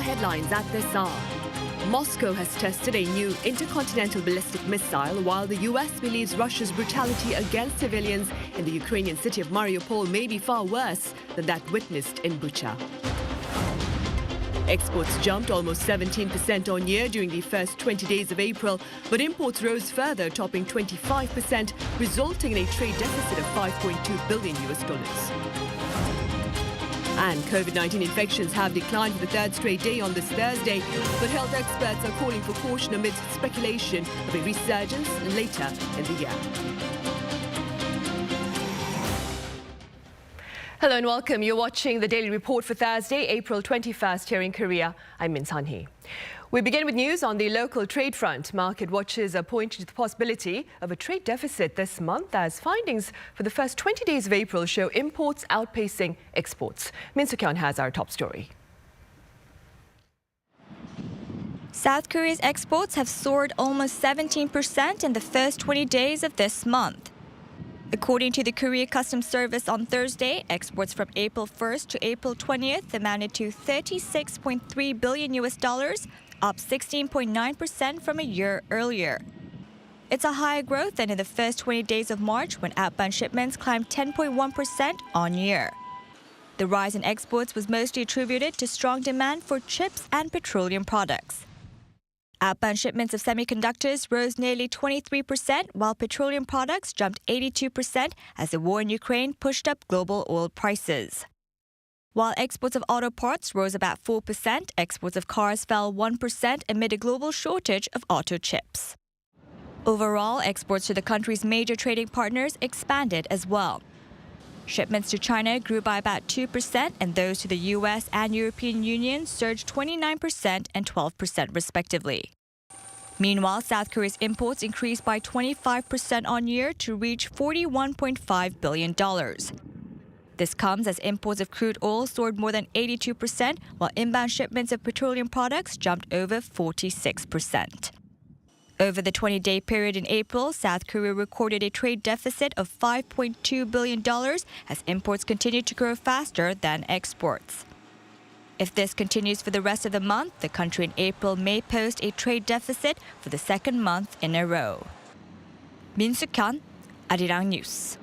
headlines at this hour. Moscow has tested a new intercontinental ballistic missile, while the US believes Russia's brutality against civilians in the Ukrainian city of Mariupol may be far worse than that witnessed in Bucha. Exports jumped almost 17% on year during the first 20 days of April, but imports rose further, topping 25%, resulting in a trade deficit of $5.2 billion. And COVID-19 infections have declined for the third straight day on this Thursday, but health experts are calling for caution amidst speculation of a resurgence later in the year. Hello and welcome. You're watching the Daily Report for Thursday, April 21st here in Korea. I'm Min San-hee. We begin with news on the local trade front. Market watchers are pointing to the possibility of a trade deficit this month as findings for the first 20 days of April show imports outpacing exports. Min Suk-yeol has our top story. South Korea's exports have soared almost 17% in the first 20 days of this month. According to the Korea Customs Service on Thursday, exports from April 1st to April 20th amounted to $36.3 billion, up 16.9% from a year earlier. It's a higher growth than in the first 20 days of March, when outbound shipments climbed 10.1% on year. The rise in exports was mostly attributed to strong demand for chips and petroleum products. Outbound shipments of semiconductors rose nearly 23%, while petroleum products jumped 82% as the war in Ukraine pushed up global oil prices. While exports of auto parts rose about 4%, exports of cars fell 1% amid a global shortage of auto chips. Overall, exports to the country's major trading partners expanded as well. Shipments to China grew by about 2%, and those to the US and European Union surged 29% and 12% respectively. Meanwhile, South Korea's imports increased by 25% on year to reach $41.5 billion. This comes as imports of crude oil soared more than 82%, while inbound shipments of petroleum products jumped over 46%. Over the 20-day period in April, South Korea recorded a trade deficit of $5.2 billion as imports continued to grow faster than exports. If this continues for the rest of the month, the country in April may post a trade deficit for the second month in a row. Min Suk-yeol, Arirang News.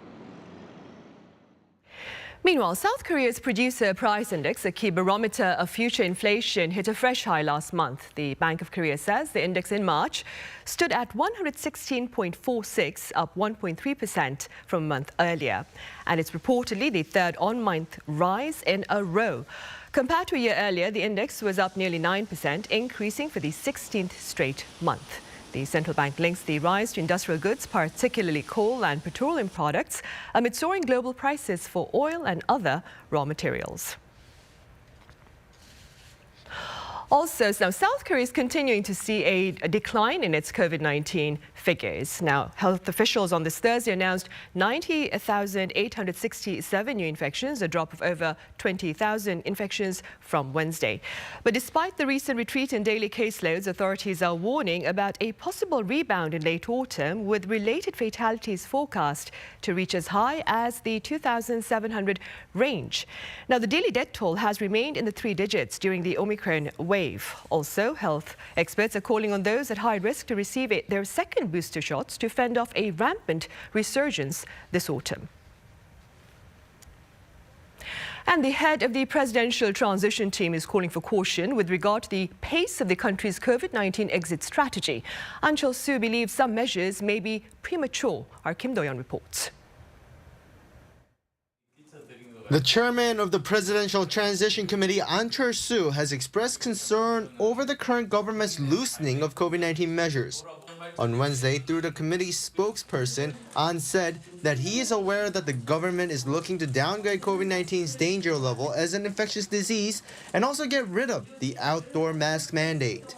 Meanwhile, South Korea's producer price index, a key barometer of future inflation, hit a fresh high last month. The Bank of Korea says the index in March stood at 116.46, up 1.3% from a month earlier. And it's reportedly the third on-month rise in a row. Compared to a year earlier, the index was up nearly 9%, increasing for the 16th straight month. The central bank links the rise to industrial goods, particularly coal and petroleum products, amid soaring global prices for oil and other raw materials. Also, now South Korea is continuing to see a decline in its COVID-19 figures. Now, health officials on this Thursday announced 90,867 new infections, a drop of over 20,000 infections from Wednesday. But despite the recent retreat in daily caseloads, authorities are warning about a possible rebound in late autumn, with related fatalities forecast to reach as high as the 2,700 range. Now, the daily death toll has remained in the 3 digits during the Omicron wave. Also, health experts are calling on those at high risk to receive their second booster shots to fend off a rampant resurgence this autumn. And the head of the presidential transition team is calling for caution with regard to the pace of the country's COVID-19 exit strategy. An Chol-soo believes some measures may be premature. Our Kim Do-yeon reports. The chairman of the Presidential Transition Committee, An Chol-soo, has expressed concern over the current government's loosening of COVID-19 measures. On Wednesday, through the committee's spokesperson, An said that he is aware that the government is looking to downgrade COVID-19's danger level as an infectious disease and also get rid of the outdoor mask mandate.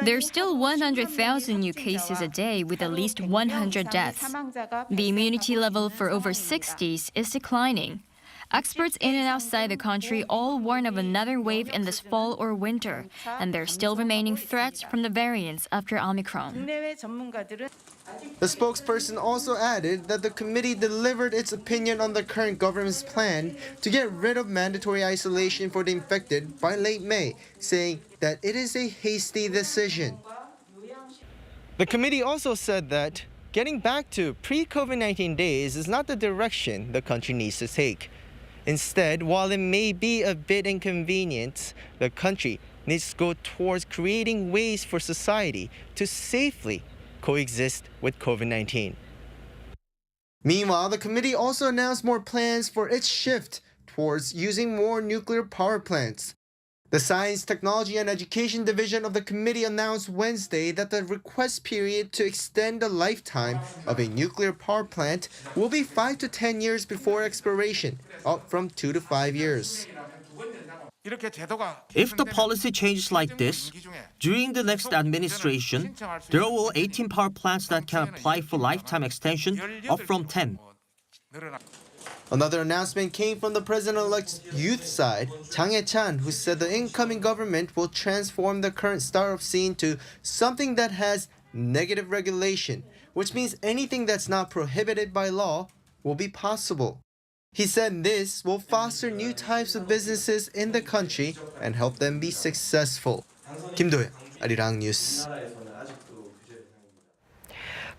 There's still 100,000 new cases a day with at least 100 deaths. The immunity level for over 60s is declining. Experts in and outside the country all warn of another wave in this fall or winter, and there are still remaining threats from the variants after Omicron. The spokesperson also added that the committee delivered its opinion on the current government's plan to get rid of mandatory isolation for the infected by late May, saying that it is a hasty decision. The committee also said that getting back to pre-COVID-19 days is not the direction the country needs to take. Instead, while it may be a bit inconvenient, the country needs to go towards creating ways for society to safely coexist with COVID-19. Meanwhile, the committee also announced more plans for its shift towards using more nuclear power plants. The Science, Technology and Education Division of the committee announced Wednesday that the request period to extend the lifetime of a nuclear power plant will be 5 to 10 years before expiration, up from 2 to 5 years. If the policy changes like this, during the next administration, there will 18 power plants that can apply for lifetime extension, up from 10. Another announcement came from the president-elect's youth side, Chang Hae-chan, who said the incoming government will transform the current startup scene to something that has negative regulation, which means anything that's not prohibited by law will be possible. He said this will foster new types of businesses in the country and help them be successful. Kim Do-yeon, Arirang News.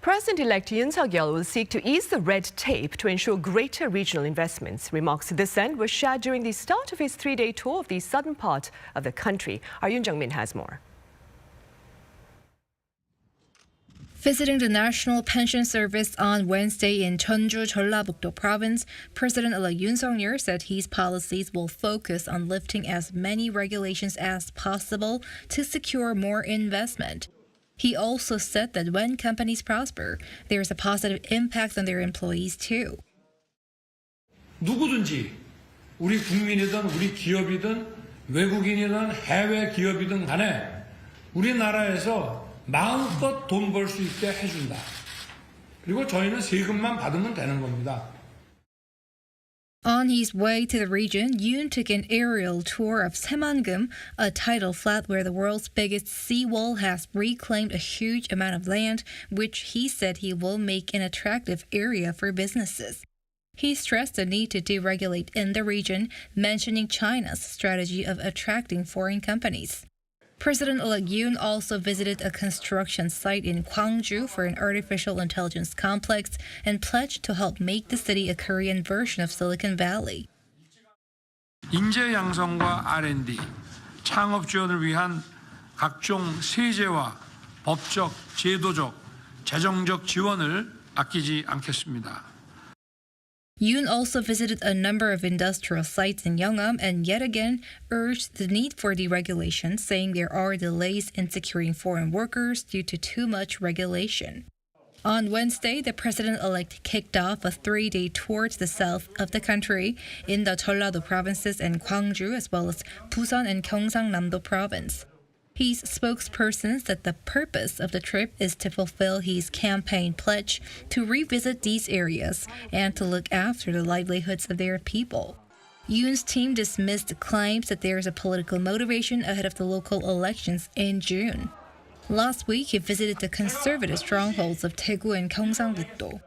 President-elect Yoon Suk-yeol will seek to ease the red tape to ensure greater regional investments. Remarks to this end were shared during the start of his three-day tour of the southern part of the country. Our Yoon Jung-min has more. Visiting the National Pension Service on Wednesday in Cheonju, Jeollabuk-do Province, President-elect Yoon Suk-yeol said his policies will focus on lifting as many regulations as possible to secure more investment. He also said that when companies prosper, there is a positive impact on their employees too. 누구든지 우리 국민이든 우리 기업이든 외국인이든 해외 기업이든 간에 우리나라에서 마음껏 돈 벌 수 있게 해준다. 그리고 저희는 세금만 받으면 되는 겁니다. On his way to the region, Yoon took an aerial tour of Saemangum, a tidal flat where the world's biggest seawall has reclaimed a huge amount of land, which he said he will make an attractive area for businesses. He stressed the need to deregulate in the region, mentioning China's strategy of attracting foreign companies. President-elect Yoon also visited a construction site in Gwangju for an artificial intelligence complex and pledged to help make the city a Korean version of Silicon Valley. 인재 양성과 R&D, 창업 지원을 위한 각종 세제와 법적, 제도적, 재정적 지원을 아끼지 않겠습니다. Yoon also visited a number of industrial sites in Yeongam and yet again urged the need for deregulation, saying there are delays in securing foreign workers due to too much regulation. On Wednesday, the president-elect kicked off a three-day tour to the south of the country in the Jeollado provinces and Gwangju, as well as Busan and Gyeongsang-namdo province. His spokesperson said the purpose of the trip is to fulfill his campaign pledge to revisit these areas and to look after the livelihoods of their people. Yoon's team dismissed claims that there is a political motivation ahead of the local elections in June. Last week, he visited the conservative strongholds of Daegu and Gyeongsang-do.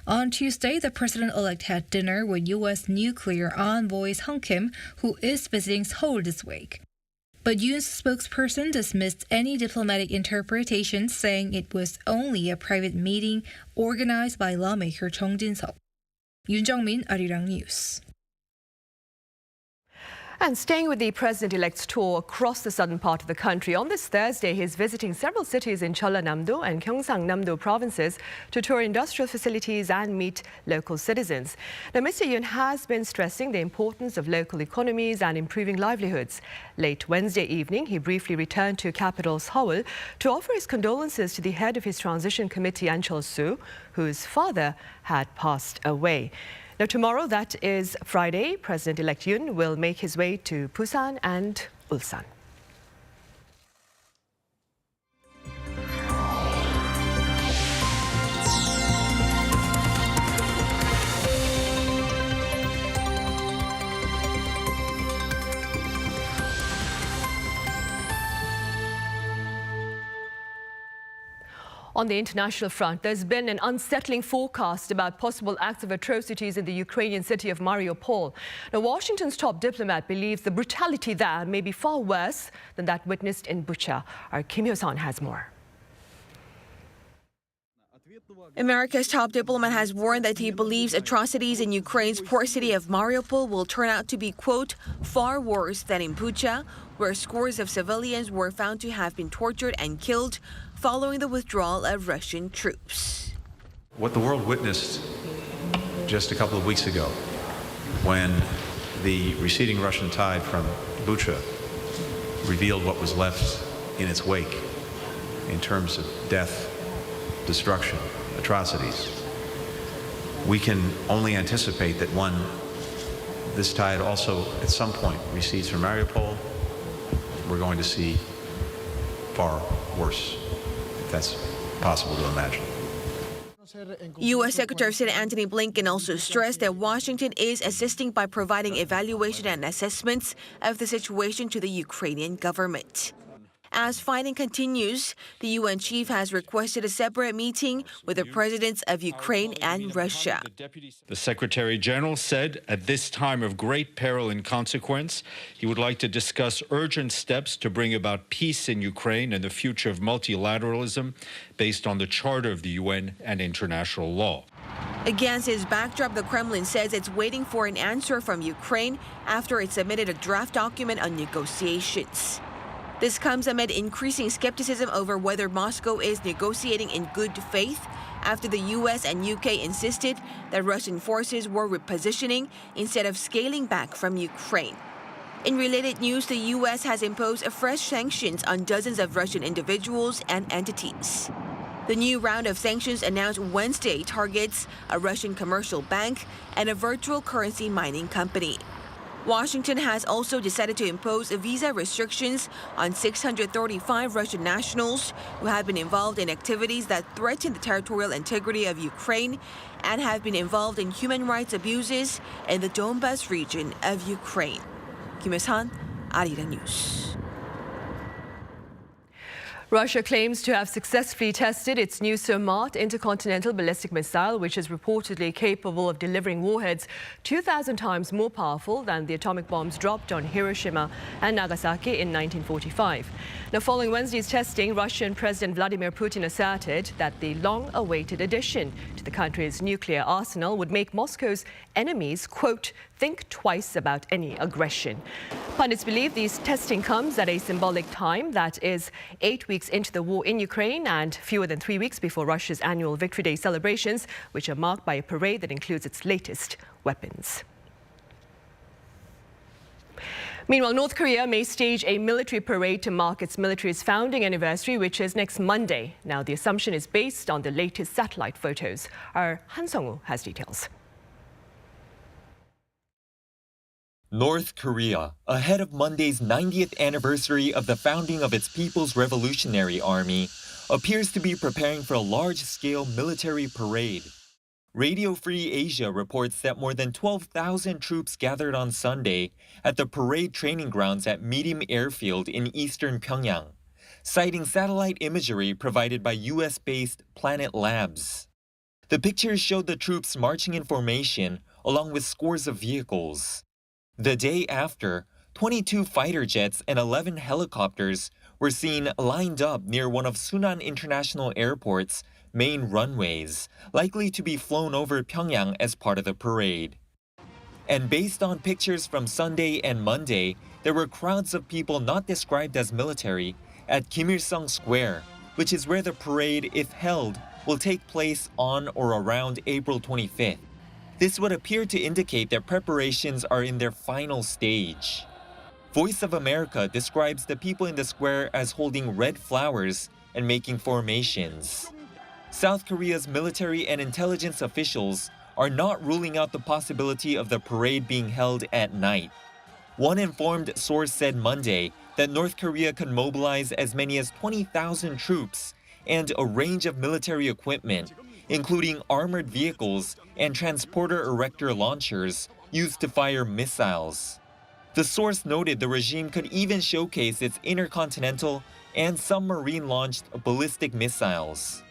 On Tuesday, the president-elect had dinner with U.S. nuclear envoy Sung Kim, who is visiting Seoul this week. But Yoon's spokesperson dismissed any diplomatic interpretation, saying it was only a private meeting organized by lawmaker Chung Jin-seok. Yoon Jung-min, Arirang News. And staying with the president-elect's tour across the southern part of the country, on this Thursday, he's visiting several cities in Jeollanam-do and Gyeongsang-namdo provinces to tour industrial facilities and meet local citizens. Now, Mr. Yoon has been stressing the importance of local economies and improving livelihoods. Late Wednesday evening, he briefly returned to capital Seoul to offer his condolences to the head of his transition committee, An Chol-soo, whose father had passed away. Now, tomorrow, that is Friday, President-elect Yoon will make his way to Busan and Ulsan. On the international front, there's been an unsettling forecast about possible acts of atrocities in the Ukrainian city of Mariupol. Now, Washington's top diplomat believes the brutality there may be far worse than that witnessed in Bucha. Our Kim Hyo-sun has more. America's top diplomat has warned that he believes atrocities in Ukraine's port city of Mariupol will turn out to be, quote, far worse than in Bucha, where scores of civilians were found to have been tortured and killed following the withdrawal of Russian troops. What the world witnessed just a couple of weeks ago, when the receding Russian tide from Bucha revealed what was left in its wake in terms of death, destruction, atrocities, we can only anticipate that this tide also at some point recedes from Mariupol. We're going to see far worse, if that's possible to imagine. U.S. Secretary of State Antony Blinken also stressed that Washington is assisting by providing evaluation and assessments of the situation to the Ukrainian government. As fighting continues, the UN chief has requested a separate meeting with the presidents of Ukraine and Russia. The Secretary General said at this time of great peril and consequence, he would like to discuss urgent steps to bring about peace in Ukraine and the future of multilateralism based on the Charter of the UN and international law. Against his backdrop, the Kremlin says it's waiting for an answer from Ukraine after it submitted a draft document on negotiations. This comes amid increasing skepticism over whether Moscow is negotiating in good faith after the U.S. and U.K. insisted that Russian forces were repositioning instead of scaling back from Ukraine. In related news, the U.S. has imposed fresh sanctions on dozens of Russian individuals and entities. The new round of sanctions announced Wednesday targets a Russian commercial bank and a virtual currency mining company. Washington has also decided to impose visa restrictions on 635 Russian nationals who have been involved in activities that threaten the territorial integrity of Ukraine and have been involved in human rights abuses in the Donbas region of Ukraine. Kim Hyo-sun, Arirang News. Russia claims to have successfully tested its new Sarmat intercontinental ballistic missile, which is reportedly capable of delivering warheads 2,000 times more powerful than the atomic bombs dropped on Hiroshima and Nagasaki in 1945. Now, following Wednesday's testing, Russian President Vladimir Putin asserted that the long-awaited addition to the country's nuclear arsenal would make Moscow's enemies, quote, think twice about any aggression. Pundits believe this testing comes at a symbolic time, that is 8 weeks into the war in Ukraine and fewer than 3 weeks before Russia's annual Victory Day celebrations, which are marked by a parade that includes its latest weapons. Meanwhile, North Korea may stage a military parade to mark its military's founding anniversary, which is next Monday. Now, the assumption is based on the latest satellite photos. Our Han Sung-woo has details. North Korea, ahead of Monday's 90th anniversary of the founding of its People's Revolutionary Army, appears to be preparing for a large-scale military parade. Radio Free Asia reports that more than 12,000 troops gathered on Sunday at the parade training grounds at Mirim Airfield in eastern Pyongyang, citing satellite imagery provided by U.S.-based Planet Labs. The pictures showed the troops marching in formation along with scores of vehicles. The day after, 22 fighter jets and 11 helicopters were seen lined up near one of Sunan International Airport's main runways, likely to be flown over Pyongyang as part of the parade. And based on pictures from Sunday and Monday, there were crowds of people not described as military at Kim Il-sung Square, which is where the parade, if held, will take place on or around April 25th. This would appear to indicate that preparations are in their final stage. Voice of America describes the people in the square as holding red flowers and making formations. South Korea's military and intelligence officials are not ruling out the possibility of the parade being held at night. One informed source said Monday that North Korea could mobilize as many as 20,000 troops and a range of military equipment, including armored vehicles and transporter erector launchers used to fire missiles. The source noted the regime could even showcase its intercontinental and submarine-launched ballistic missiles.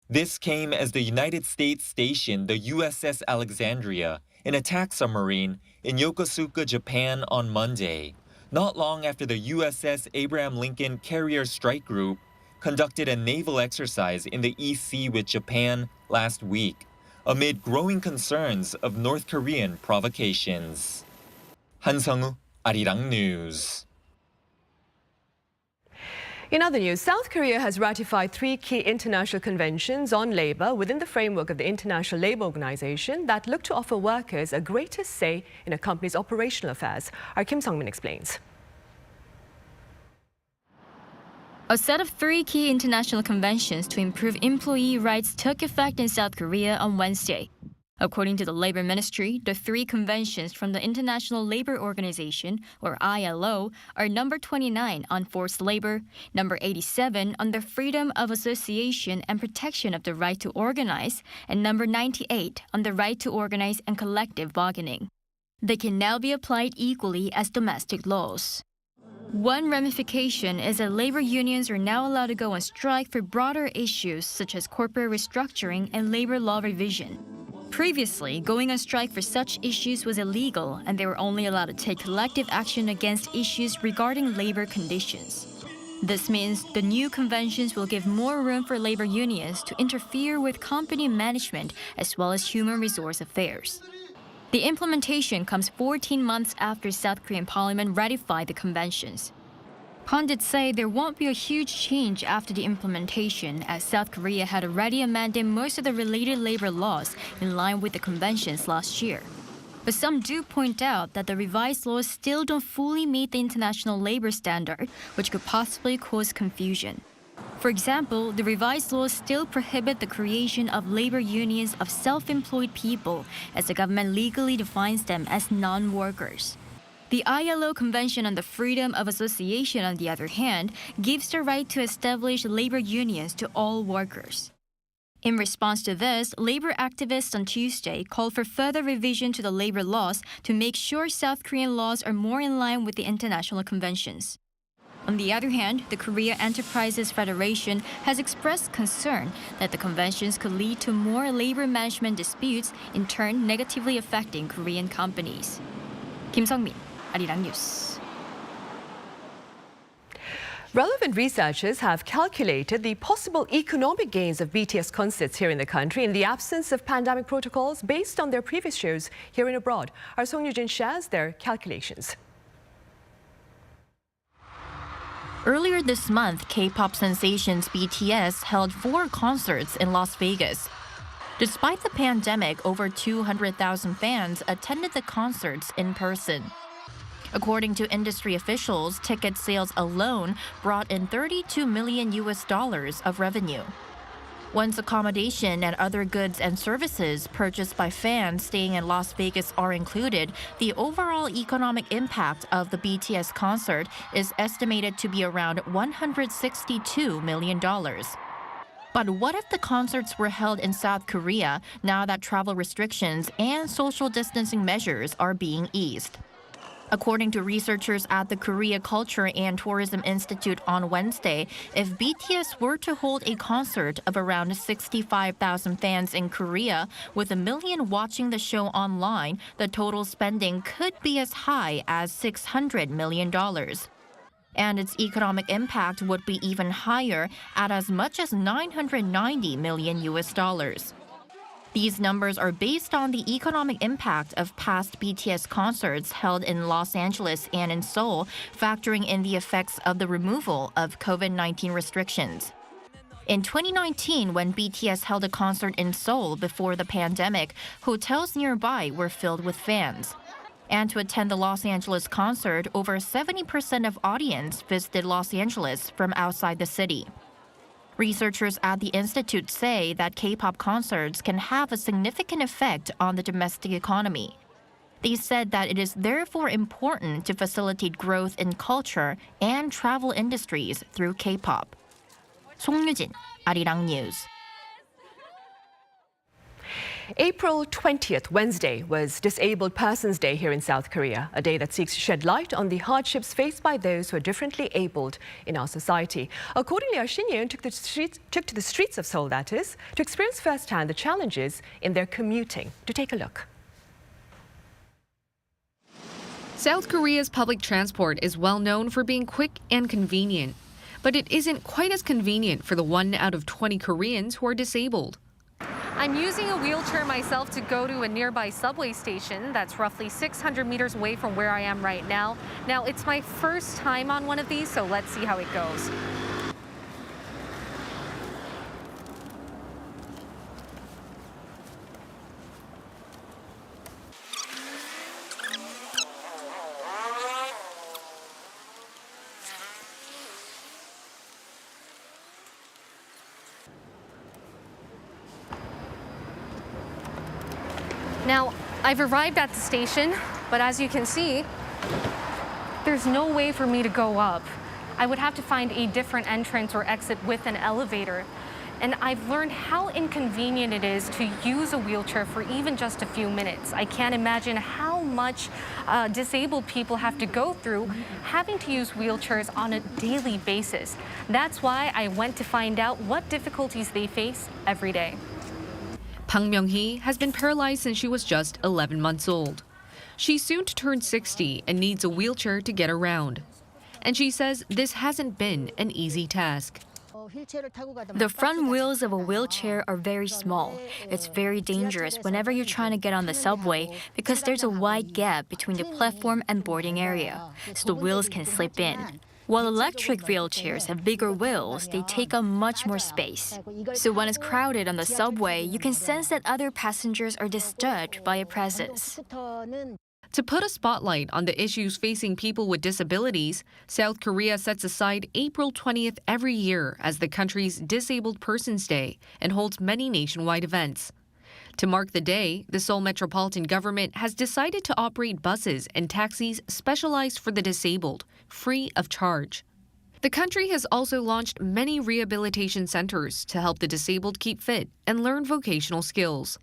This came as the United States stationed the USS Alexandria, an attack submarine, in Yokosuka, Japan on Monday, not long after the USS Abraham Lincoln Carrier Strike Group conducted a naval exercise in the East Sea with Japan last week, amid growing concerns of North Korean provocations. 한성우, Arirang News. In other news, South Korea has ratified 3 key international conventions on labor within the framework of the International Labour Organization that look to offer workers a greater say in a company's operational affairs. Our Kim Sung-min explains. A set of 3 key international conventions to improve employee rights took effect in South Korea on Wednesday. According to the Labor Ministry, the 3 conventions from the International Labour Organization, or ILO, are number 29 on forced labor, number 87 on the freedom of association and protection of the right to organize, and number 98 on the right to organize and collective bargaining. They can now be applied equally as domestic laws. One ramification is that labor unions are now allowed to go on strike for broader issues such as corporate restructuring and labor law revision. Previously, going on strike for such issues was illegal, and they were only allowed to take collective action against issues regarding labor conditions. This means the new conventions will give more room for labor unions to interfere with company management as well as human resource affairs. The implementation comes 14 months after South Korean Parliament ratified the conventions. Pundits say there won't be a huge change after the implementation, as South Korea had already amended most of the related labor laws in line with the conventions last year. But some do point out that the revised laws still don't fully meet the international labor standard, which could possibly cause confusion. For example, the revised laws still prohibit the creation of labor unions of self-employed people, as the government legally defines them as non-workers. The ILO Convention on the Freedom of Association, on the other hand, gives the right to establish labor unions to all workers. In response to this, labor activists on Tuesday called for further revision to the labor laws to make sure South Korean laws are more in line with the international conventions. On the other hand, the Korea Enterprises Federation has expressed concern that the conventions could lead to more labor management disputes, in turn negatively affecting Korean companies. Kim Sung-min, Arirang News. Relevant researchers have calculated the possible economic gains of BTS concerts here in the country in the absence of pandemic protocols based on their previous shows here and abroad. Our Song Yoo-jin shares their calculations. Earlier this month, K-pop sensations BTS held 4 concerts in Las Vegas. Despite the pandemic, over 200,000 fans attended the concerts in person. According to industry officials, ticket sales alone brought in $32 million of revenue. Once accommodation and other goods and services purchased by fans staying in Las Vegas are included, the overall economic impact of the BTS concert is estimated to be around $162 million. But what if the concerts were held in South Korea now that travel restrictions and social distancing measures are being eased? According to researchers at the Korea Culture and Tourism Institute on Wednesday, if BTS were to hold a concert of around 65,000 fans in Korea, with 1 million watching the show online, the total spending could be as high as $600 million. And its economic impact would be even higher, at as much as $990 million. These numbers are based on the economic impact of past BTS concerts held in Los Angeles and in Seoul, factoring in the effects of the removal of COVID-19 restrictions. In 2019, when BTS held a concert in Seoul before the pandemic, hotels nearby were filled with fans. And to attend the Los Angeles concert, over 70% of audience visited Los Angeles from outside the city. Researchers at the institute say that K-pop concerts can have a significant effect on the domestic economy. They said that it is therefore important to facilitate growth in culture and travel industries through K-pop. 송유진, Arirang News. April 20th, Wednesday, was Disabled Persons Day here in South Korea, a day that seeks to shed light on the hardships faced by those who are differently abled in our society. Accordingly, our Shin Yoon took to the streets of Seoul, that is, to experience firsthand the challenges in their commuting. To take a look. South Korea's public transport is well known for being quick and convenient, but it isn't quite as convenient for the 1 out of 20 Koreans who are disabled. I'm using a wheelchair myself to go to a nearby subway station that's roughly 600 meters away from where I am right now. Now, it's my first time on one of these, so let's see how it goes. Now, I've arrived at the station, but as you can see, there's no way for me to go up. I would have to find a different entrance or exit with an elevator. And I've learned how inconvenient it is to use a wheelchair for even just a few minutes. I can't imagine how much disabled people have to go through having to use wheelchairs on a daily basis. That's why I went to find out what difficulties they face every day. Pang Myung-hee has been paralyzed since she was just 11 months old. She's soon to turn 60 and needs a wheelchair to get around. And she says this hasn't been an easy task. The front wheels of a wheelchair are very small. It's very dangerous whenever you're trying to get on the subway because there's a wide gap between the platform and boarding area, so the wheels can slip in. While electric wheelchairs have bigger wheels, they take up much more space. So when it's crowded on the subway, you can sense that other passengers are disturbed by your presence. To put a spotlight on the issues facing people with disabilities, South Korea sets aside April 20th every year as the country's Disabled Persons Day and holds many nationwide events. To mark the day, the Seoul metropolitan government has decided to operate buses and taxis specialized for the disabled, free of charge. The country has also launched many rehabilitation centers to help the disabled keep fit and learn vocational skills.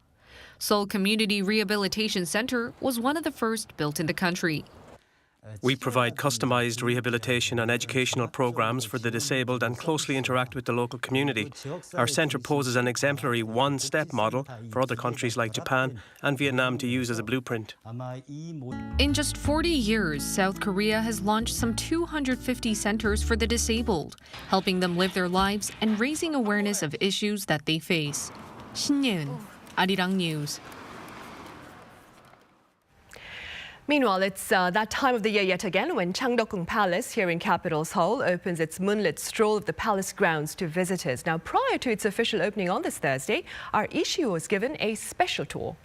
Seoul Community Rehabilitation Center was one of the first built in the country. We provide customized rehabilitation and educational programs for the disabled and closely interact with the local community. Our centre poses an exemplary one-step model for other countries like Japan and Vietnam to use as a blueprint. In just 40 years, South Korea has launched some 250 centers for the disabled, helping them live their lives and raising awareness of issues that they face. Shin Yoon, Arirang News. Meanwhile, it's that time of the year yet again when Changdokung Palace here in capital Seoul opens its moonlit stroll of the palace grounds to visitors. Now, prior to its official opening on this Thursday, our issue was given a special tour.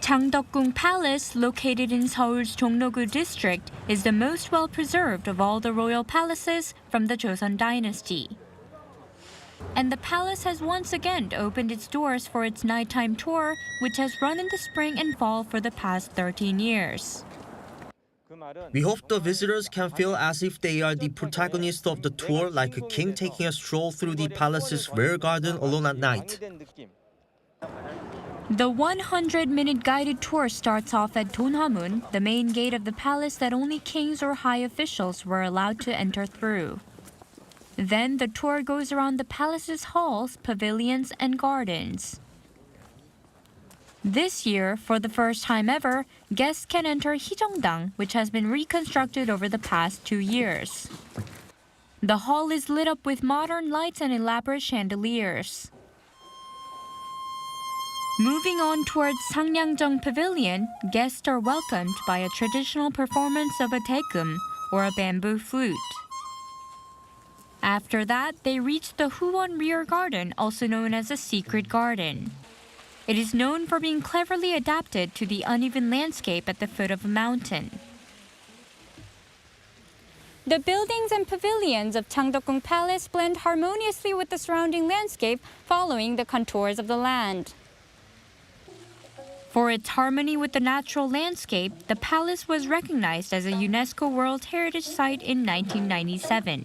Changdokung Palace, located in Seoul's Jongno-gu district, is the most well-preserved of all the royal palaces from the Joseon dynasty. And the palace has once again opened its doors for its nighttime tour, which has run in the spring and fall for the past 13 years. We hope the visitors can feel as if they are the protagonists of the tour, like a king taking a stroll through the palace's rear garden alone at night. The 100-minute guided tour starts off at Donhamun, the main gate of the palace that only kings or high officials were allowed to enter through. Then the tour goes around the palace's halls, pavilions, and gardens. This year, for the first time ever, guests can enter Hyejeongdang, which has been reconstructed over the past 2 years. The hall is lit up with modern lights and elaborate chandeliers. Moving on towards Sangnyeongjong Pavilion, guests are welcomed by a traditional performance of a daegum, or a bamboo flute. After that, they reach the Huwon Rear Garden, also known as a secret garden. It is known for being cleverly adapted to the uneven landscape at the foot of a mountain. The buildings and pavilions of Changdokung Palace blend harmoniously with the surrounding landscape, following the contours of the land. For its harmony with the natural landscape, the palace was recognized as a UNESCO World Heritage Site in 1997.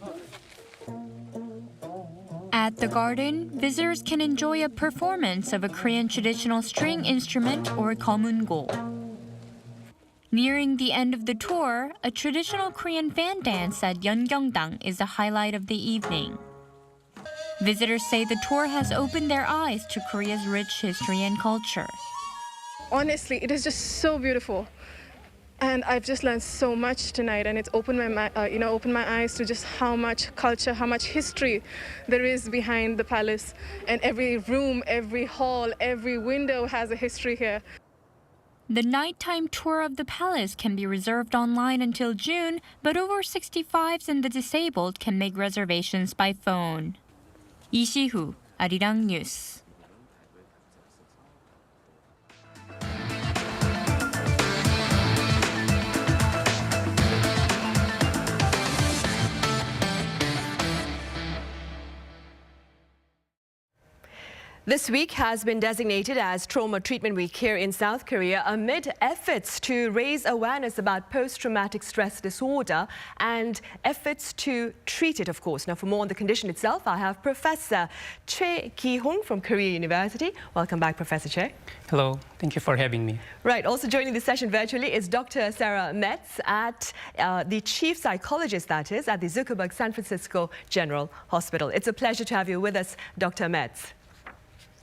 At the garden, visitors can enjoy a performance of a Korean traditional string instrument or komungo. Nearing the end of the tour, a traditional Korean fan dance at Yeongyongdang is the highlight of the evening. Visitors say the tour has opened their eyes to Korea's rich history and culture. Honestly, it is just so beautiful. And I've just learned so much tonight, and it's opened my eyes to just how much culture, how much history there is behind the palace. And every room, every hall, every window has a history here. The nighttime tour of the palace can be reserved online until June, but over 65s and the disabled can make reservations by phone. Lee Si-hu, Arirang News. This week has been designated as Trauma Treatment Week here in South Korea amid efforts to raise awareness about post-traumatic stress disorder and efforts to treat it, of course. Now, for more on the condition itself, I have Professor Choi Ki-hong from Korea University. Welcome back, Professor Choi. Hello, thank you for having me. Right, also joining the session virtually is Dr. Sarah Metz, the chief psychologist, that is, at the Zuckerberg San Francisco General Hospital. It's a pleasure to have you with us, Dr. Metz.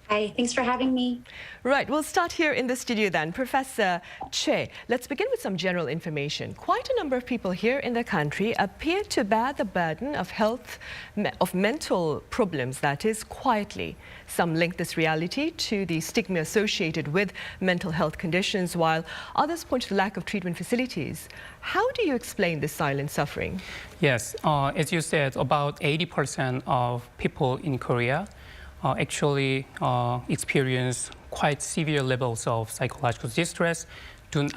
Hi, thanks for having me. Right, we'll start here in the studio then. Professor Choi, let's begin with some general information. Quite a number of people here in the country appear to bear the burden of mental problems, that is, quietly. Some link this reality to the stigma associated with mental health conditions, while others point to the lack of treatment facilities. How do you explain this silent suffering? Yes, as you said, about 80% of people in Korea actually experience quite severe levels of psychological distress, do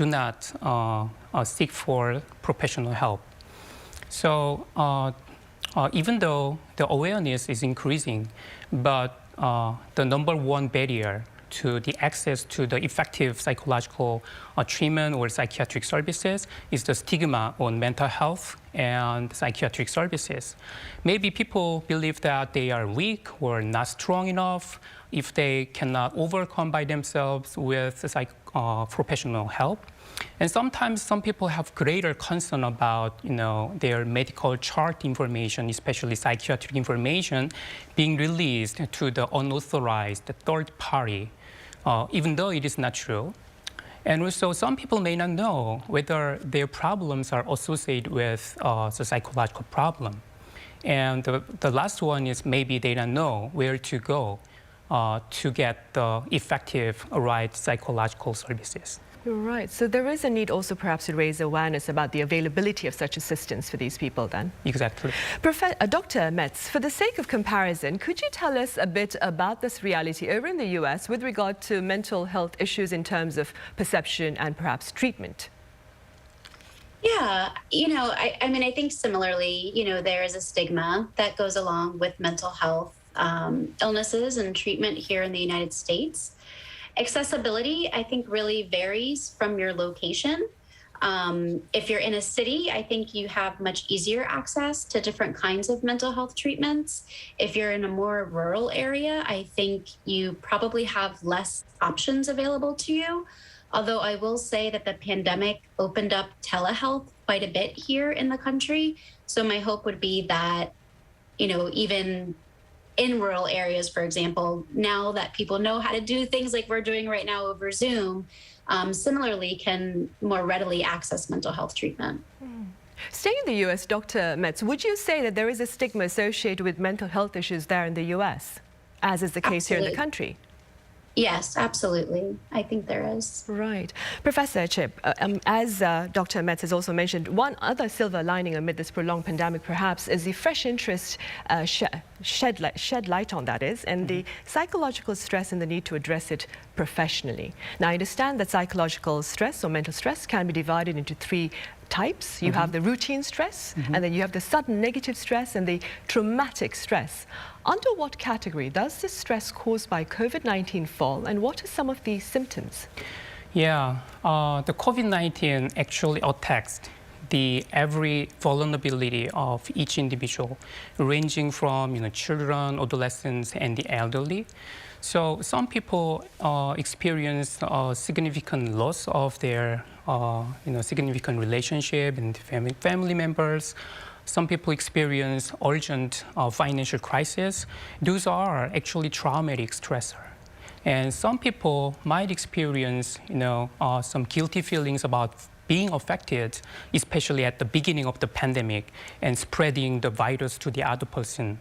not seek for professional help. So even though the awareness is increasing, but the number one barrier to the access to the effective psychological treatment or psychiatric services is the stigma on mental health and psychiatric services. Maybe people believe that they are weak or not strong enough if they cannot overcome by themselves with professional help. And sometimes some people have greater concern about their medical chart information, especially psychiatric information, being released to the unauthorized third party, even though it is not true. And also, some people may not know whether their problems are associated with the psychological problem. And the last one is maybe they don't know where to go to get the effective, right psychological services. You're right. So there is a need also perhaps to raise awareness about the availability of such assistance for these people then. Exactly. Dr. Metz, for the sake of comparison, could you tell us a bit about this reality over in the US with regard to mental health issues in terms of perception and perhaps treatment? Yeah, I think similarly, there is a stigma that goes along with mental health illnesses and treatment here in the United States. Accessibility, I think, really varies from your location. If you're in a city, I think you have much easier access to different kinds of mental health treatments. If you're in a more rural area, I think you probably have less options available to you. Although I will say that the pandemic opened up telehealth quite a bit here in the country. So my hope would be that, even in rural areas, for example, now that people know how to do things like we're doing right now over Zoom, similarly can more readily access mental health treatment. Staying in the US, Dr. Metz, would you say that there is a stigma associated with mental health issues there in the US, as is the case here in the country? Yes, absolutely. I think there is. Right. Professor Chip, as Dr. Metz has also mentioned, one other silver lining amid this prolonged pandemic perhaps is the fresh interest shed light on, that is, and the psychological stress and the need to address it professionally. Now, I understand that psychological stress or mental stress can be divided into three types. You have the routine stress, and then you have the sudden negative stress and the traumatic stress. Under what category does this stress caused by COVID-19 fall, and what are some of the symptoms? Yeah, the COVID-19 actually attacks the every vulnerability of each individual, ranging from children, adolescents, and the elderly. So some people experience significant loss of their significant relationship and family members. Some people experience urgent financial crisis. Those are actually traumatic stressors. And some people might experience some guilty feelings about being affected, especially at the beginning of the pandemic and spreading the virus to the other person.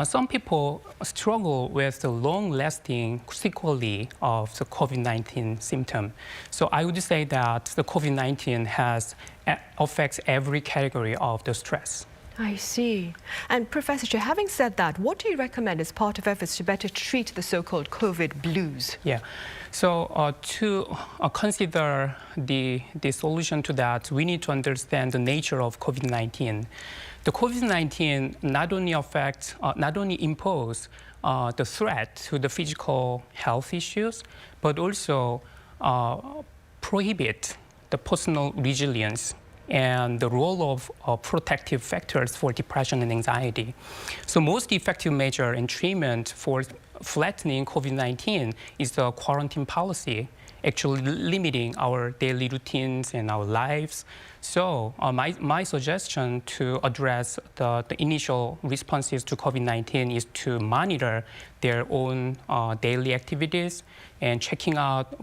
Some people struggle with the long-lasting sequelae of the COVID-19 symptom. So I would say that the COVID-19 affects every category of the stress. I see. And Professor Che, having said that, what do you recommend as part of efforts to better treat the so-called COVID blues? Yeah. So to consider the solution to that, we need to understand the nature of COVID-19. The COVID-19 not only impose the threat to the physical health issues, but also prohibit the personal resilience and the role of protective factors for depression and anxiety. So most effective measure in treatment for flattening COVID-19 is the quarantine policy, actually limiting our daily routines and our lives. So my suggestion to address the initial responses to COVID-19 is to monitor their own daily activities and checking out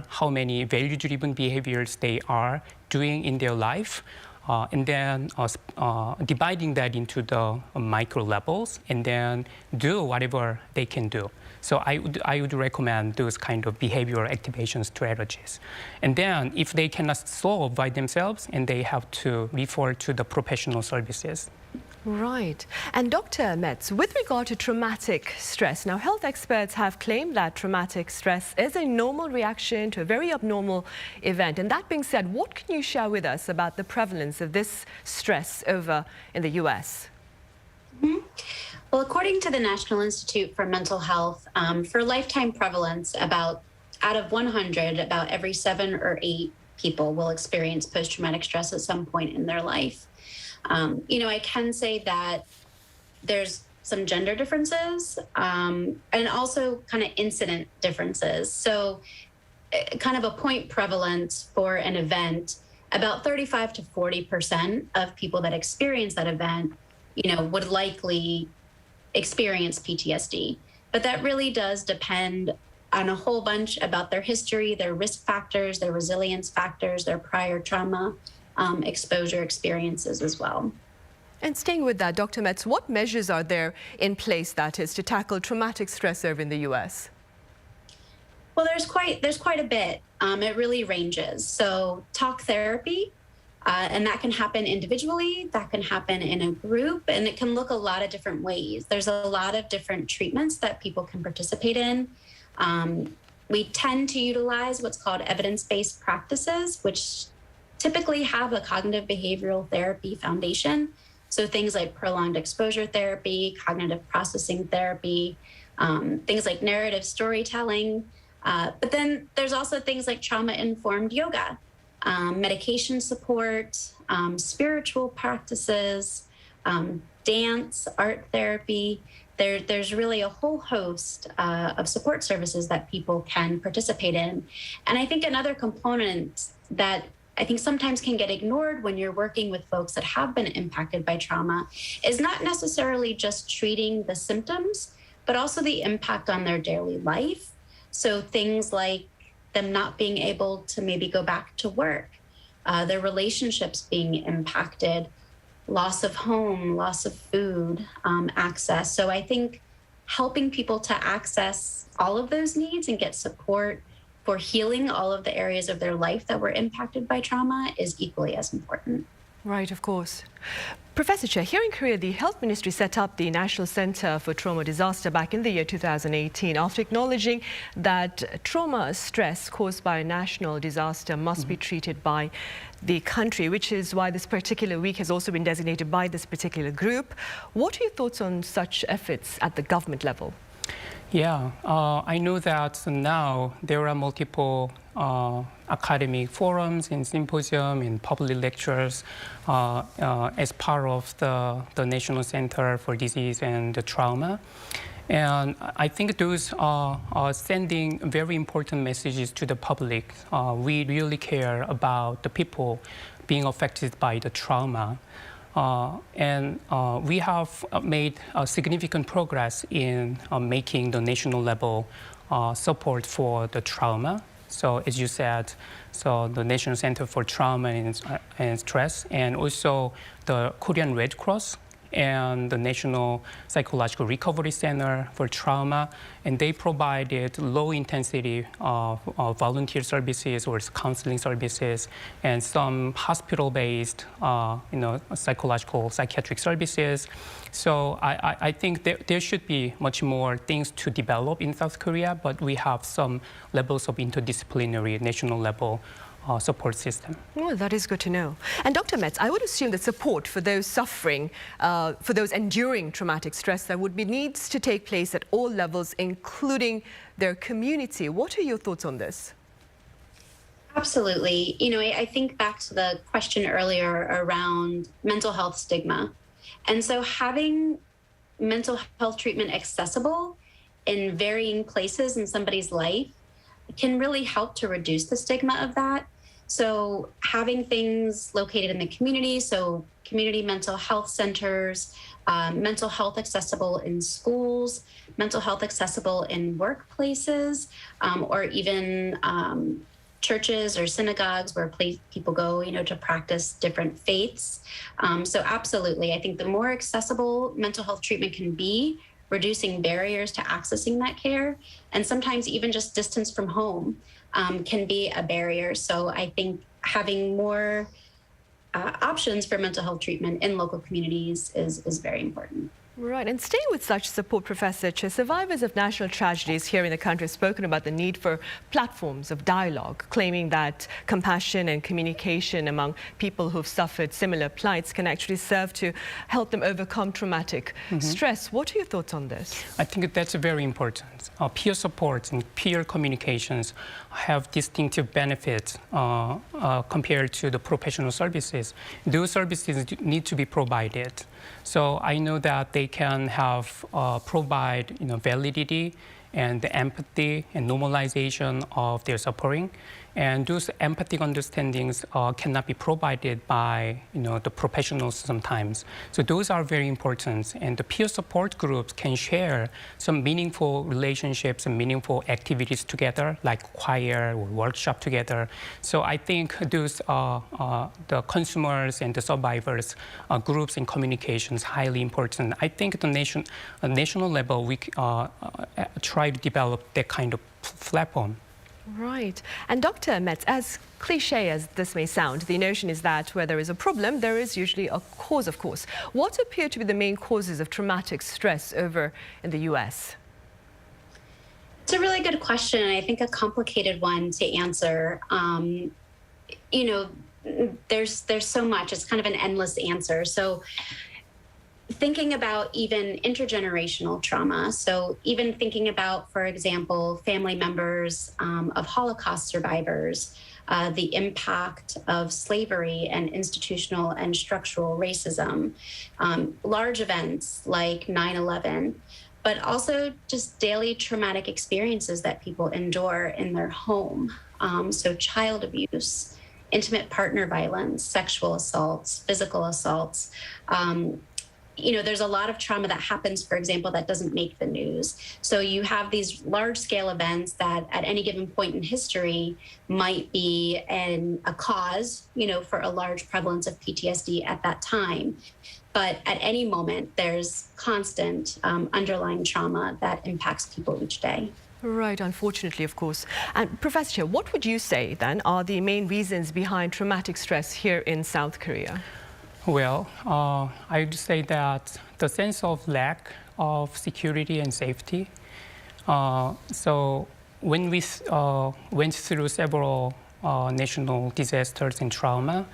how many value-driven behaviors they are doing in their life, and then dividing that into the micro levels, and then do whatever they can do. So I would recommend those kind of behavioral activation strategies. And then if they cannot solve by themselves, and they have to refer to the professional services. Right. And Dr. Metz, with regard to traumatic stress, now health experts have claimed that traumatic stress is a normal reaction to a very abnormal event. And that being said, what can you share with us about the prevalence of this stress over in the US? Well, according to the National Institute for Mental Health, for lifetime prevalence, out of 100, about every 7 or 8 people will experience post-traumatic stress at some point in their life. I can say that there's some gender differences and also kind of incident differences. So kind of a point prevalence for an event, about 35 to 40% of people that experience that event, would likely experience PTSD. But that really does depend on a whole bunch about their history, their risk factors, their resilience factors, their prior trauma exposure experiences as well. And staying with that, Dr. Metz, what measures are there in place, that is, to tackle traumatic stress over in the US? Well, there's quite a bit. It really ranges. So talk therapy, and that can happen individually, that can happen in a group, and it can look a lot of different ways. There's a lot of different treatments that people can participate in. We tend to utilize what's called evidence-based practices, which typically have a cognitive behavioral therapy foundation. So things like prolonged exposure therapy, cognitive processing therapy, things like narrative storytelling. But then there's also things like trauma-informed yoga, medication support, spiritual practices, dance, art therapy. There's really a whole host of support services that people can participate in. And I think another component that I think sometimes can get ignored when you're working with folks that have been impacted by trauma is not necessarily just treating the symptoms, but also the impact on their daily life. So things like them not being able to maybe go back to work, their relationships being impacted, loss of home, loss of food, access. So I think helping people to access all of those needs and get support for healing all of the areas of their life that were impacted by trauma is equally as important. Right, of course. Professor Che, here in Korea, the Health Ministry set up the National Center for Trauma Disaster back in the year 2018 after acknowledging that trauma stress caused by a national disaster must be treated by the country, which is why this particular week has also been designated by this particular group. What are your thoughts on such efforts at the government level? Yeah, I know that now there are multiple academic forums, in symposium, in public lectures as part of the National Center for Disease and Trauma. And I think those are sending very important messages to the public. We really care about the people being affected by the trauma. And we have made significant progress in making the national level support for the trauma. So as you said, so the National Center for Trauma and Stress, and also the Korean Red Cross and the National Psychological Recovery Center for Trauma, and they provided low-intensity volunteer services or counseling services and some hospital-based psychological psychiatric services. So I think there should be much more things to develop in South Korea, but we have some levels of interdisciplinary national level support system. Well, that is good to know. And Dr. Metz, I would assume that support for those suffering, for those enduring traumatic stress, there would be needs to take place at all levels, including their community. What are your thoughts on this? Absolutely. I think back to the question earlier around mental health stigma. And so having mental health treatment accessible in varying places in somebody's life can really help to reduce the stigma of that. So having things located in the community, so community mental health centers, mental health accessible in schools, mental health accessible in workplaces, or even churches or synagogues where people go, to practice different faiths. So absolutely, I think the more accessible mental health treatment can be, reducing barriers to accessing that care, and sometimes even just distance from home can be a barrier. So I think having more options for mental health treatment in local communities is very important. Right, and staying with such support, Professor Che, survivors of national tragedies here in the country have spoken about the need for platforms of dialogue, claiming that compassion and communication among people who've suffered similar plights can actually serve to help them overcome traumatic stress. What are your thoughts on this? I think that's very important. Peer support and peer communications have distinctive benefits compared to the professional services. Those services need to be provided. So I know that they can provide validity and the empathy and normalization of their suffering. And those empathic understandings cannot be provided by the professionals sometimes. So those are very important. And the peer support groups can share some meaningful relationships and meaningful activities together, like choir or workshop together. So I think those the consumers and the survivors groups and communications highly important. I think at the national level, we try to develop that kind of platform. Right. And Dr. Metz, as cliche as this may sound, the notion is that where there is a problem, there is usually a cause, of course. What appear to be the main causes of traumatic stress over in the U.S.? It's a really good question, and I think a complicated one to answer. There's so much. It's kind of an endless answer. So thinking about even intergenerational trauma, so even thinking about, for example, family members of Holocaust survivors, the impact of slavery and institutional and structural racism, large events like 9/11, but also just daily traumatic experiences that people endure in their home. So child abuse, intimate partner violence, sexual assaults, physical assaults. There's a lot of trauma that happens, for example, that doesn't make the news. So you have these large-scale events that at any given point in history might be a cause, for a large prevalence of PTSD at that time. But at any moment, there's constant underlying trauma that impacts people each day. Right, unfortunately, of course. And Professor Che, what would you say, then, are the main reasons behind traumatic stress here in South Korea? Well, I would say that the sense of lack of security and safety. So when we went through several national disasters and trauma,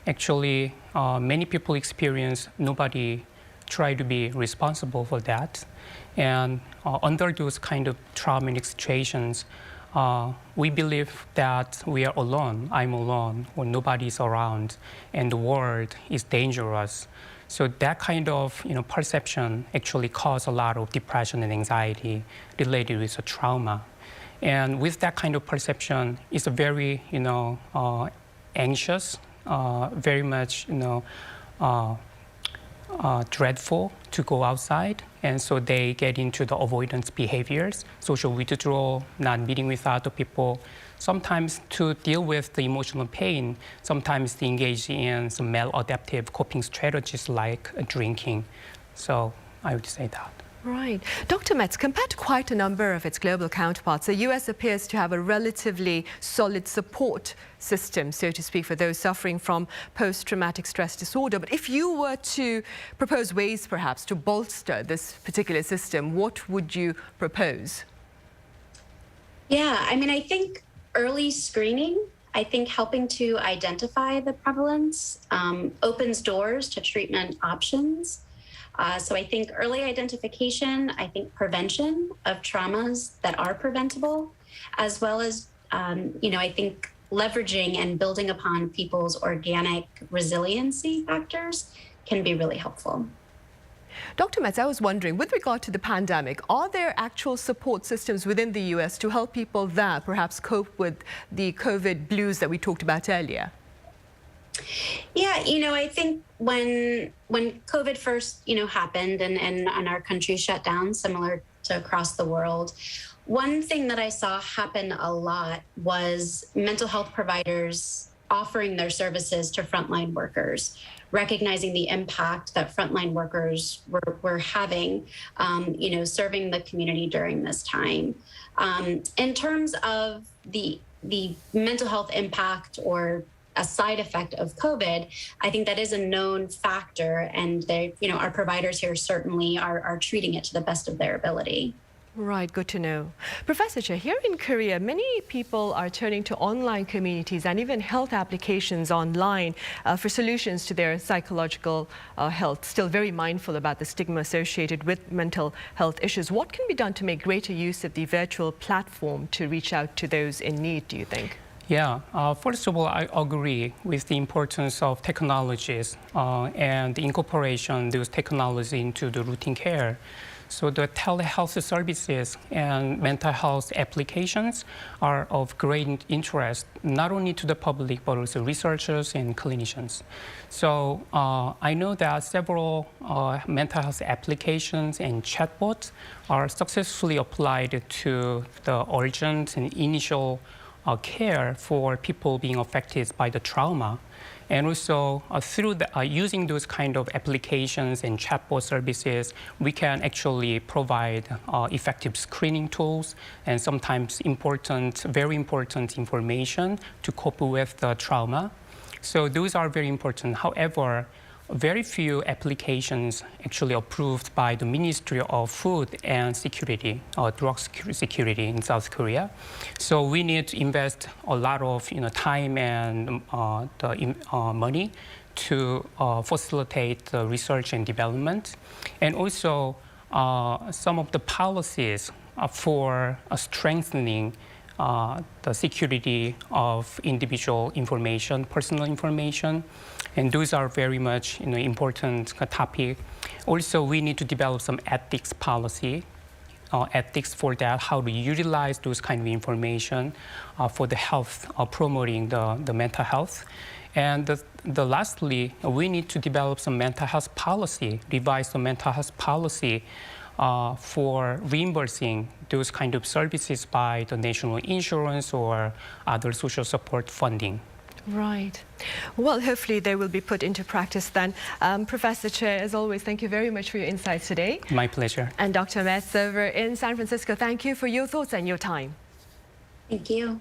actually many people experience nobody try to be responsible for that. And under those kind of traumatic situations, we believe that we are alone, I'm alone, or nobody's around, and the world is dangerous. So that kind of perception actually caused a lot of depression and anxiety related with the trauma. And with that kind of perception, it's a very anxious, very much dreadful to go outside. And so they get into the avoidance behaviors, social withdrawal, not meeting with other people. Sometimes to deal with the emotional pain, sometimes they engage in some maladaptive coping strategies like drinking. So I would say that. Right. Dr. Metz, compared to quite a number of its global counterparts, the US appears to have a relatively solid support system, so to speak, for those suffering from post-traumatic stress disorder. But if you were to propose ways, perhaps, to bolster this particular system, what would you propose? Yeah, I mean, I think early screening, I think helping to identify the prevalence opens doors to treatment options. So I think early identification, I think prevention of traumas that are preventable, as well as, I think leveraging and building upon people's organic resiliency factors can be really helpful. Dr. Metz, I was wondering, with regard to the pandemic, are there actual support systems within the US to help people there perhaps cope with the COVID blues that we talked about earlier? Yeah, I think when COVID first, happened and our country shut down, similar to across the world, one thing that I saw happen a lot was mental health providers offering their services to frontline workers, recognizing the impact that frontline workers were having, serving the community during this time. In terms of the mental health impact or a side effect of COVID, I think that is a known factor, and our providers here certainly are treating it to the best of their ability. Right, good to know. Professor Che, here in Korea, many people are turning to online communities and even health applications online for solutions to their psychological health, still very mindful about the stigma associated with mental health issues. What can be done to make greater use of the virtual platform to reach out to those in need, do you think? Yeah, first of all, I agree with the importance of technologies and the incorporation of those technologies into the routine care. So the telehealth services and mental health applications are of great interest, not only to the public, but also researchers and clinicians. So I know that several mental health applications and chatbots are successfully applied to the urgent and initial care for people being affected by the trauma. And also through using those kind of applications and chatbot services, we can actually provide effective screening tools and sometimes very important information to cope with the trauma. So those are very important. However, very few applications actually approved by the Ministry of Food and Security, Drug Security in South Korea. So we need to invest a lot of time and money to facilitate the research and development, and also some of the policies for strengthening the security of individual information, personal information. And those are very much important topic. Also, we need to develop some ethics policy, ethics for that, how to utilize those kind of information for the health, promoting the mental health. And lastly, we need to develop some mental health policy, revise the mental health policy for reimbursing those kind of services by the national insurance or other social support funding. Right. Well, hopefully they will be put into practice then. Professor Che, as always, thank you very much for your insights today. My pleasure. And Dr. Metz over in San Francisco, thank you for your thoughts and your time. Thank you.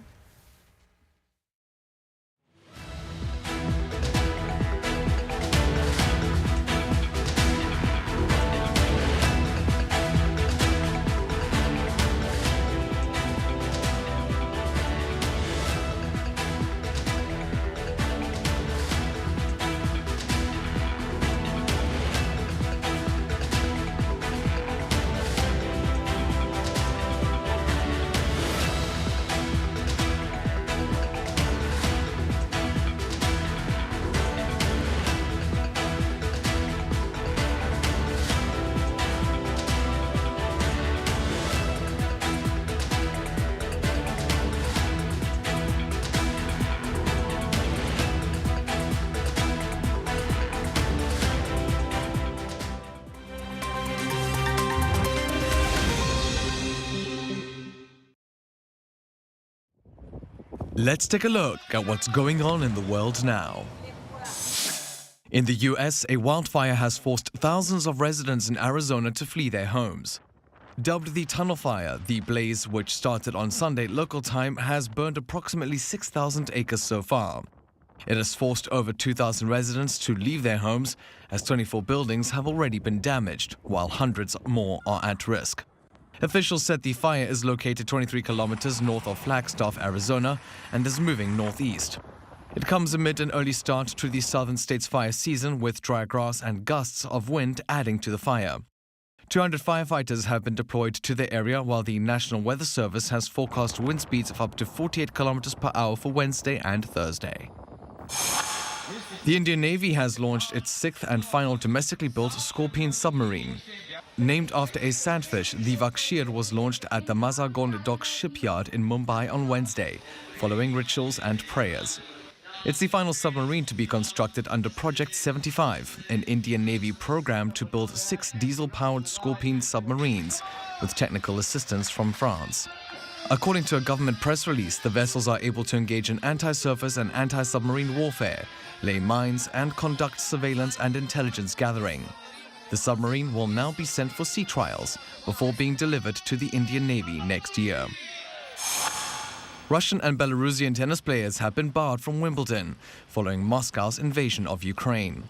Let's take a look at what's going on in the world now. In the US, a wildfire has forced thousands of residents in Arizona to flee their homes. Dubbed the Tunnel Fire, the blaze, which started on Sunday local time, has burned approximately 6,000 acres so far. It has forced over 2,000 residents to leave their homes, as 24 buildings have already been damaged, while hundreds more are at risk. Officials said the fire is located 23 kilometers north of Flagstaff, Arizona, and is moving northeast. It comes amid an early start to the southern state's fire season, with dry grass and gusts of wind adding to the fire. 200 firefighters have been deployed to the area, while the National Weather Service has forecast wind speeds of up to 48 kilometers per hour for Wednesday and Thursday. The Indian Navy has launched its sixth and final domestically built Scorpene submarine. Named after a sandfish, the Vakshir was launched at the Mazagon Dock shipyard in Mumbai on Wednesday, following rituals and prayers. It's the final submarine to be constructed under Project 75, an Indian Navy program to build 6 diesel-powered Scorpene submarines, with technical assistance from France. According to a government press release, the vessels are able to engage in anti-surface and anti-submarine warfare, lay mines, and conduct surveillance and intelligence gathering. The submarine will now be sent for sea trials before being delivered to the Indian Navy next year. Russian and Belarusian tennis players have been barred from Wimbledon following Moscow's invasion of Ukraine.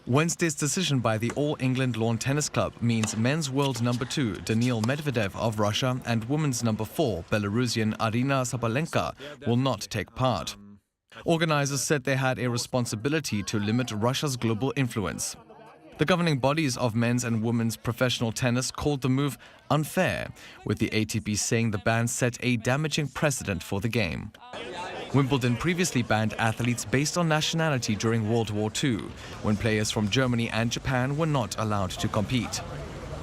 Wednesday's decision by the All England Lawn Tennis Club means men's world number 2 Daniil Medvedev of Russia and women's number 4 Belarusian Arina Sabalenka will not take part. Organizers said they had a responsibility to limit Russia's global influence. The governing bodies of men's and women's professional tennis called the move unfair, with the ATP saying the ban set a damaging precedent for the game. Wimbledon previously banned athletes based on nationality during World War II, when players from Germany and Japan were not allowed to compete.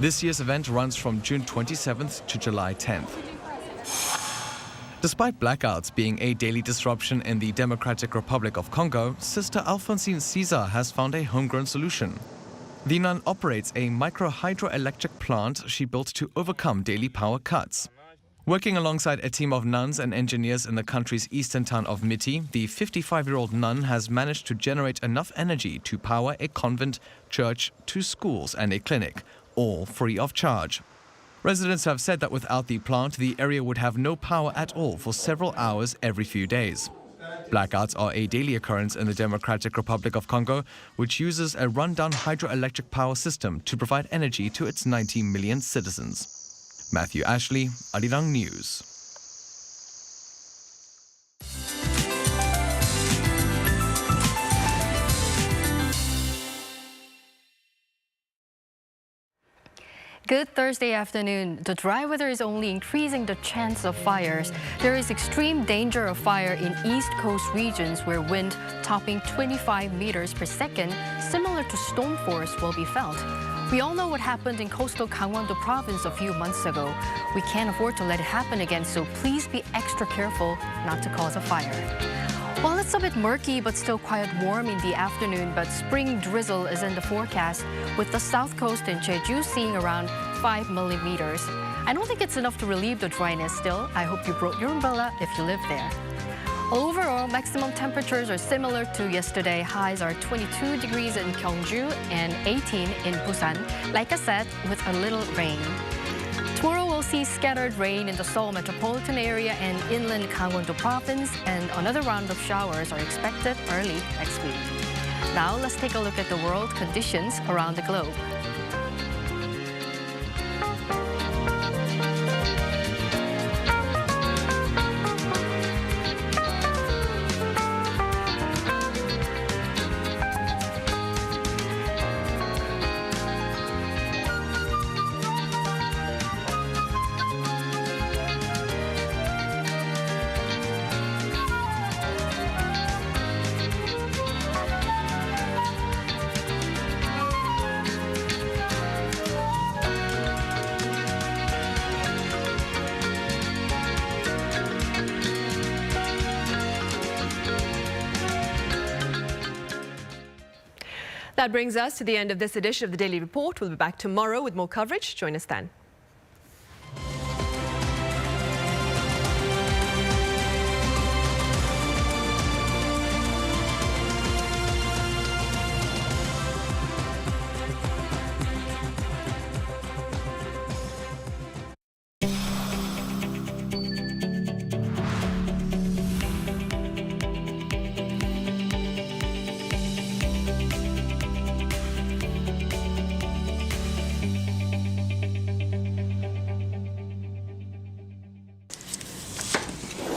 This year's event runs from June 27th to July 10th. Despite blackouts being a daily disruption in the Democratic Republic of Congo, Sister Alphonsine Caesar has found a homegrown solution. The nun operates a micro-hydroelectric plant she built to overcome daily power cuts. Working alongside a team of nuns and engineers in the country's eastern town of Miti, the 55-year-old nun has managed to generate enough energy to power a convent, church, 2 schools and a clinic, all free of charge. Residents have said that without the plant, the area would have no power at all for several hours every few days. Blackouts are a daily occurrence in the Democratic Republic of Congo, which uses a rundown hydroelectric power system to provide energy to its 90 million citizens. Matthew Ashley, Arirang News. Good Thursday afternoon. The dry weather is only increasing the chance of fires. There is extreme danger of fire in East Coast regions where wind topping 25 meters per second, similar to storm force, will be felt. We all know what happened in coastal Gangwon-do province a few months ago. We can't afford to let it happen again, so please be extra careful not to cause a fire. Well, it's a bit murky but still quite warm in the afternoon, but spring drizzle is in the forecast, with the south coast and Jeju seeing around 5 millimeters. I don't think it's enough to relieve the dryness still. I hope you brought your umbrella if you live there. Overall, maximum temperatures are similar to yesterday. Highs are 22 degrees in Gyeongju and 18 in Busan, like I said, with a little rain. Tomorrow we'll see scattered rain in the Seoul metropolitan area and inland Gangwon-do province, and another round of showers are expected early next week. Now let's take a look at the world conditions around the globe. That brings us to the end of this edition of the Daily Report. We'll be back tomorrow with more coverage. Join us then.